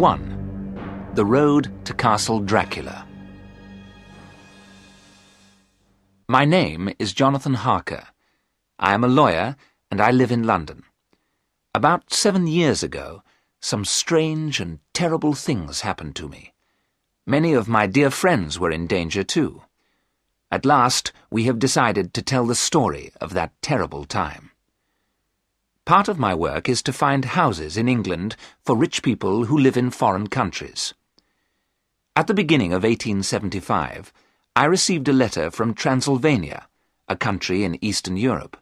1. The Road to Castle Dracular. My name is Jonathan Harker. I am a lawyer and I live in London. About 7 years ago, some strange and terrible things happened to me. Many of my dear friends were in danger too. At last, we have decided to tell the story of that terrible time. Part of my work is to find houses in England for rich people who live in foreign countries. At the beginning of 1875, I received a letter from Transylvania, a country in Eastern Europe.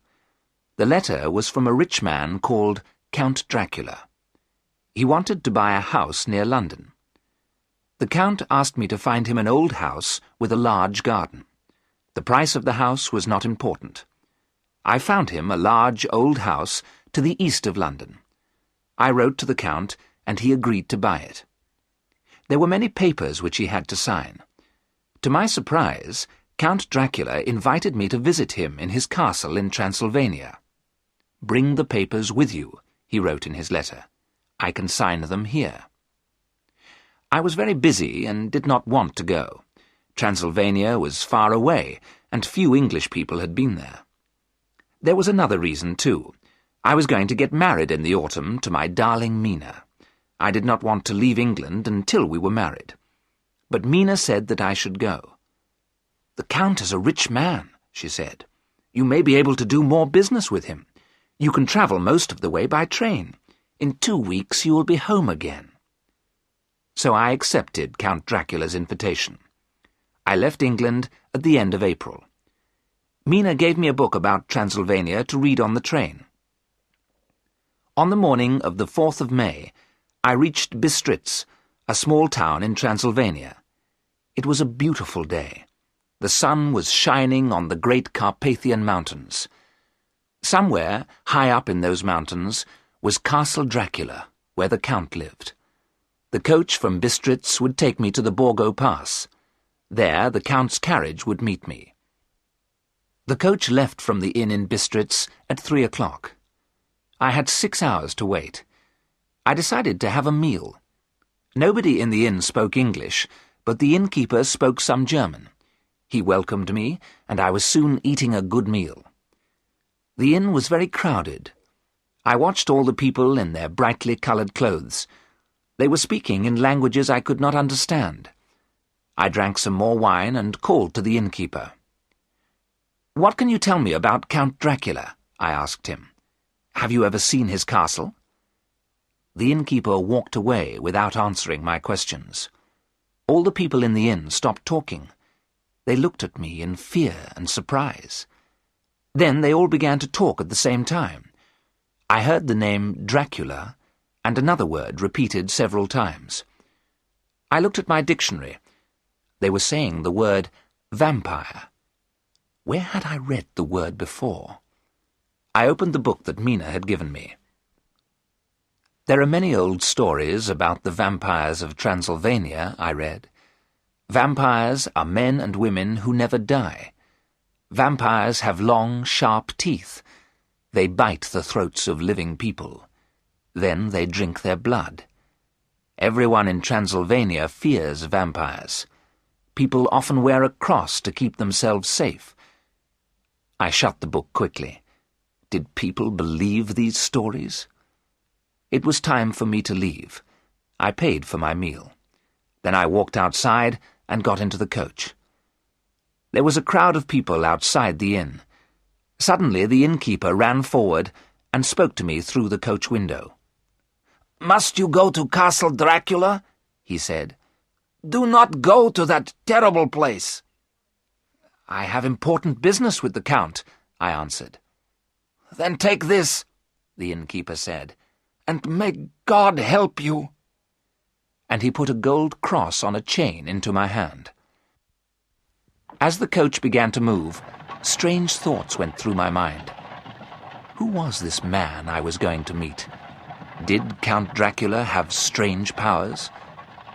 The letter was from a rich man called Count Dracular. He wanted to buy a house near London. The Count asked me to find him an old house with a large garden. The price of the house was not important. I found him a large old house to the east of London. I wrote to the Count, and he agreed to buy it. There were many papers which he had to sign. To my surprise, Count Dracular invited me to visit him in his castle in Transylvania. "Bring the papers with you," he wrote in his letter. "I can sign them here." I was very busy and did not want to go. Transylvania was far away, and few English people had been there. There was another reason, too. I was going to get married in the autumn to my darling Mina. I did not want to leave England until we were married. But Mina said that I should go. "The Count is a rich man," she said. "You may be able to do more business with him. You can travel most of the way by train. In 2 weeks you will be home again." So I accepted Count Dracular's invitation. I left England at the end of April. Mina gave me a book about Transylvania to read on the train. On the morning of the 4th of May, I reached Bistritz, a small town in Transylvania. It was a beautiful day. The sun was shining on the great Carpathian mountains. Somewhere, high up in those mountains, was Castle Dracular, where the Count lived. The coach from Bistritz would take me to the Borgo Pass. There, the Count's carriage would meet me. The coach left from the inn in Bistritz at 3 o'clock. I had 6 hours to wait. I decided to have a meal. Nobody in the inn spoke English, but the innkeeper spoke some German. He welcomed me, and I was soon eating a good meal. The inn was very crowded. I watched all the people in their brightly coloured clothes. They were speaking in languages I could not understand. I drank some more wine and called to the innkeeper. "What can you tell me about Count Dracular?" I asked him. "Have you ever seen his castle?" The innkeeper walked away without answering my questions. All the people in the inn stopped talking. They looked at me in fear and surprise. Then they all began to talk at the same time. I heard the name Dracular, and another word repeated several times. I looked at my dictionary. They were saying the word vampire. Where had I read the word before? I opened the book that Mina had given me. "There are many old stories about the vampires of Transylvania," I read. "Vampires are men and women who never die. Vampires have long, sharp teeth. They bite the throats of living people. Then they drink their blood. Everyone in Transylvania fears vampires. People often wear a cross to keep themselves safe." I shut the book quickly. Did people believe these stories? It was time for me to leave. I paid for my meal. Then I walked outside and got into the coach. There was a crowd of people outside the inn. Suddenly the innkeeper ran forward and spoke to me through the coach window. "Must you go to Castle Dracular?" he said. "Do not go to that terrible place." "I have important business with the Count," I answered. "Then take this," the innkeeper said, "and may God help you." And he put a gold cross on a chain into my hand. As the coach began to move, strange thoughts went through my mind. Who was this man I was going to meet? Did Count Dracular have strange powers?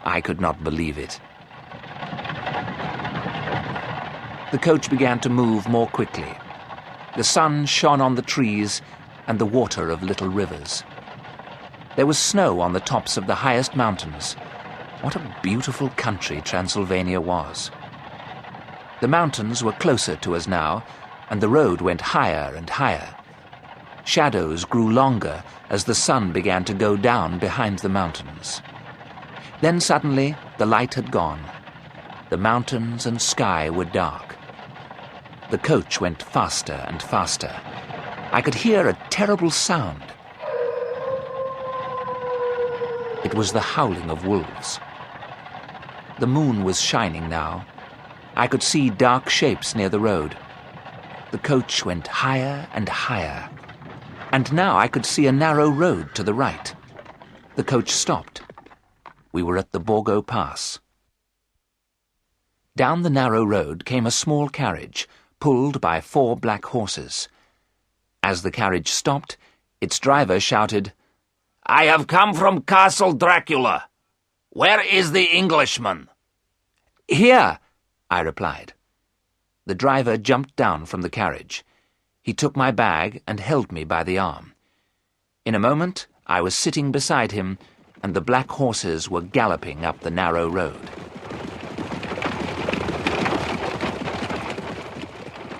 I could not believe it. The coach began to move more quickly. The sun shone on the trees and the water of little rivers. There was snow on the tops of the highest mountains. What a beautiful country Transylvania was. The mountains were closer to us now, and the road went higher and higher. Shadows grew longer as the sun began to go down behind the mountains. Then suddenly the light had gone. The mountains and sky were dark. The coach went faster and faster. I could hear a terrible sound. It was the howling of wolves. The moon was shining now. I could see dark shapes near the road. The coach went higher and higher. And now I could see a narrow road to the right. The coach stopped. We were at the Borgo Pass. Down the narrow road came a small carriage, pulled by 4 black horses. As the carriage stopped, its driver shouted, "I have come from Castle Dracular. Where is the Englishman?" "Here," I replied. The driver jumped down from the carriage. He took my bag and held me by the arm. In a moment, I was sitting beside him, and the black horses were galloping up the narrow road.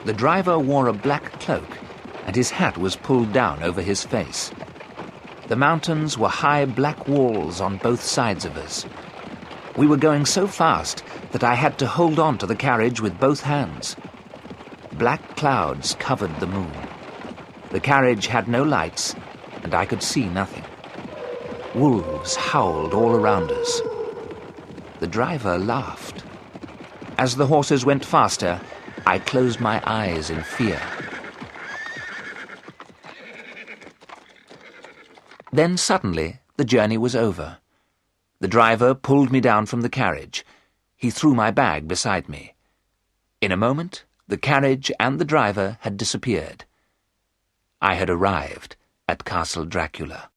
The driver wore a black cloak, and his hat was pulled down over his face. The mountains were high black walls on both sides of us. We were going so fast that I had to hold on to the carriage with both hands. Black clouds covered the moon. The carriage had no lights, and I could see nothing. Wolves howled all around us. The driver laughed. As the horses went faster, I closed my eyes in fear. Then suddenly, the journey was over. The driver pulled me down from the carriage. He threw my bag beside me. In a moment, the carriage and the driver had disappeared. I had arrived at Castle Dracula.